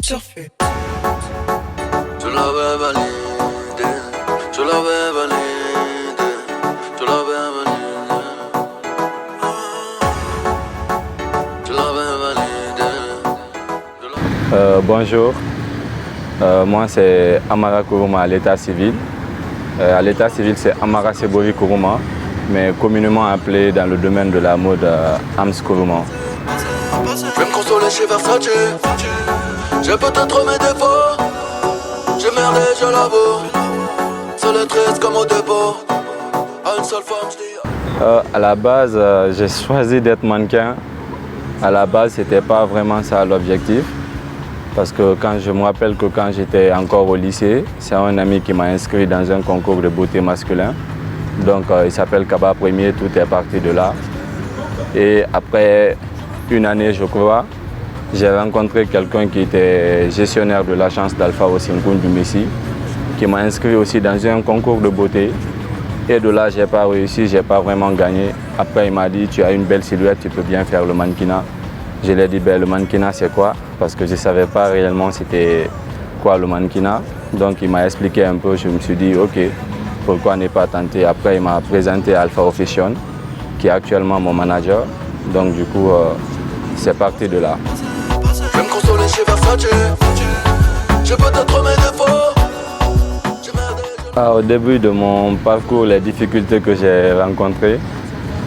surfer. Je l'avais validé, je l'avais validé, je l'avais validé, je l'avais validé. Bonjour, moi c'est Amara Kourouma à l'état civil. À l'état civil c'est Amara Sebovi Kourouma, mais communément appelé dans le domaine de la mode Ams Kourouma. Je vais me consoler chez Versace, j'ai peut-être mes défauts, j'ai merdé, je l'avoue, seul et triste comme au dépôt, à une seule femme je dis. À la base, j'ai choisi d'être mannequin. À la base, c'était pas vraiment ça l'objectif. Parce que je me rappelle que quand j'étais encore au lycée, c'est un ami qui m'a inscrit dans un concours de beauté masculin. Donc il s'appelle Kaba Premier, tout est parti de là. Et après une année, je crois, j'ai rencontré quelqu'un qui était gestionnaire de l'agence d'Alpha au Sinkoun du Messi, qui m'a inscrit aussi dans un concours de beauté. Et de là, je n'ai pas réussi, je n'ai pas vraiment gagné. Après, il m'a dit, tu as une belle silhouette, tu peux bien faire le mannequinat. Je lui ai dit, le mannequinat, c'est quoi? Parce que je ne savais pas réellement c'était quoi le mannequinat. Donc, il m'a expliqué un peu, je me suis dit, ok, pourquoi ne pas tenter? Après, il m'a présenté Alpha Fashion, qui est actuellement mon manager. Donc, du coup, c'est parti de là. Je vais me consoler chez Versace, j'ai peut-être mes défauts. Au début de mon parcours, les difficultés que j'ai rencontrées,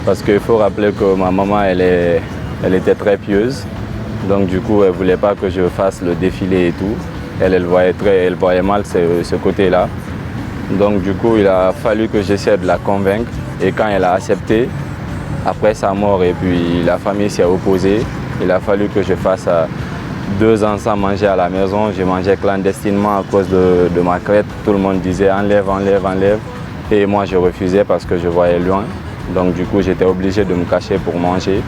parce qu'il faut rappeler que ma maman, elle était très pieuse. Donc du coup, elle ne voulait pas que je fasse le défilé et tout. Elle voyait mal ce côté-là. Donc du coup, il a fallu que j'essaie de la convaincre. Et quand elle a accepté, après sa mort et puis la famille s'est opposée, il a fallu que je fasse 2 ans sans manger à la maison. Je mangeais clandestinement à cause de ma crête. Tout le monde disait enlève, enlève, enlève. Et moi je refusais parce que je voyais loin. Donc du coup j'étais obligé de me cacher pour manger.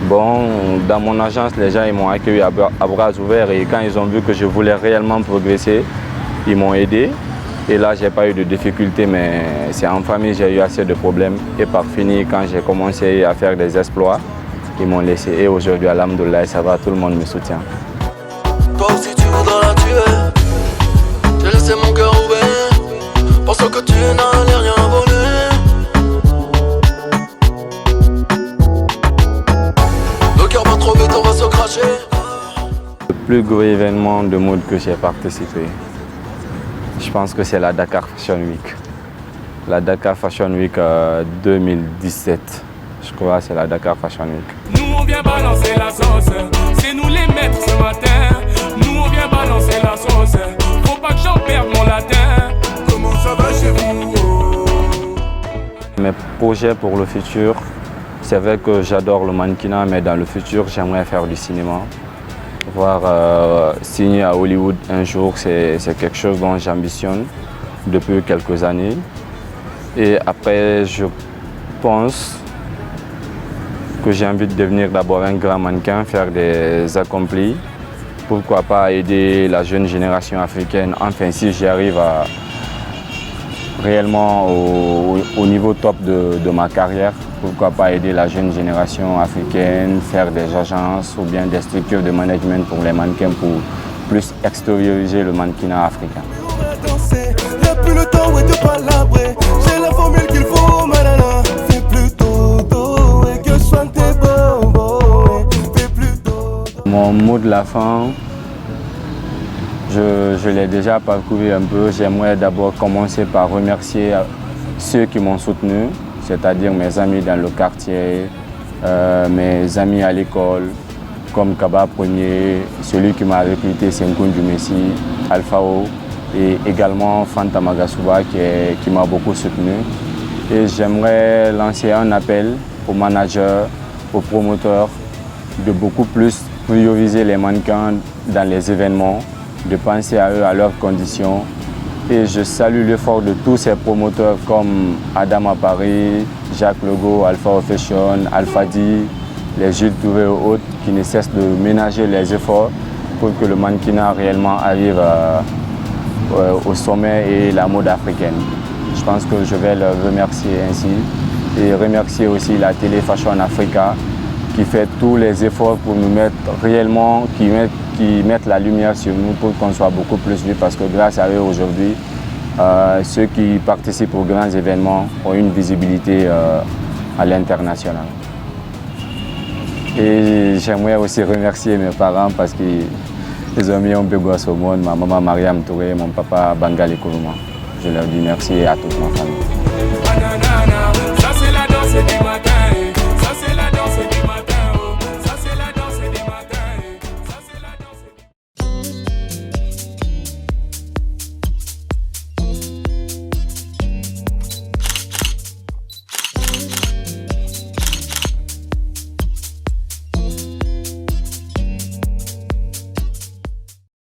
Bon, dans mon agence, les gens ils m'ont accueilli à bras ouverts et quand ils ont vu que je voulais réellement progresser, ils m'ont aidé. Et là, j'ai pas eu de difficultés, mais c'est en famille j'ai eu assez de problèmes. Et par finir, quand j'ai commencé à faire des exploits, ils m'ont laissé. Et aujourd'hui, alhamdoulilah, ça va, tout le monde me soutient. Toi aussi tu voudras la tuer, j'ai laissé mon cœur ouvert, pensant que tu n'allais rien voler. Le cœur bat trop vite, on va se cracher. Le plus gros événement de mode que j'ai participé, je pense que c'est la Dakar Fashion Week. La Dakar Fashion Week 2017. Je crois que c'est la Dakar Fashion Week. Nous on vient balancer la sauce, c'est nous les maîtres ce matin. Nous on vient balancer la sauce, faut pas que j'en perde mon latin. Comment ça va chez vous? Mes projets pour le futur, c'est vrai que j'adore le mannequinat, mais dans le futur j'aimerais faire du cinéma. Signer à Hollywood un jour, c'est quelque chose dont j'ambitionne depuis quelques années. Et après, je pense que j'ai envie de devenir d'abord un grand mannequin, faire des accomplis. Pourquoi pas aider la jeune génération africaine, enfin si j'y arrive réellement au niveau top de ma carrière, pourquoi pas aider la jeune génération africaine, faire des agences ou bien des structures de management pour les mannequins pour plus extérioriser le mannequinat africain. Mon mot de la fin, je l'ai déjà parcouru un peu. J'aimerais d'abord commencer par remercier ceux qui m'ont soutenu, c'est-à-dire mes amis dans le quartier, mes amis à l'école, comme Kaba Premier, celui qui m'a recruté, Sinkoun du Messi, Alphao, et également Fanta Magasuba qui m'a beaucoup soutenu. Et j'aimerais lancer un appel aux managers, aux promoteurs, de beaucoup plus prioriser les mannequins dans les événements, de penser à eux, à leurs conditions. Et je salue l'effort de tous ces promoteurs comme Adam à Paris, Jacques Legault, Alpha Fashion, Alpha D, les Jules Touré et autres qui ne cessent de ménager les efforts pour que le mannequinat réellement arrive au sommet et la mode africaine. Je pense que je vais leur remercier ainsi et remercier aussi la télé Fashion Africa qui fait tous les efforts pour nous mettre réellement, qui qui mettent la lumière sur nous pour qu'on soit beaucoup plus vus parce que grâce à eux aujourd'hui, ceux qui participent aux grands événements ont une visibilité à l'international. Et j'aimerais aussi remercier mes parents parce qu'ils ont mis un peu gosse au monde, ma maman Mariam Touré, mon papa Bangali Kourouma. Je leur dis merci à toute ma famille.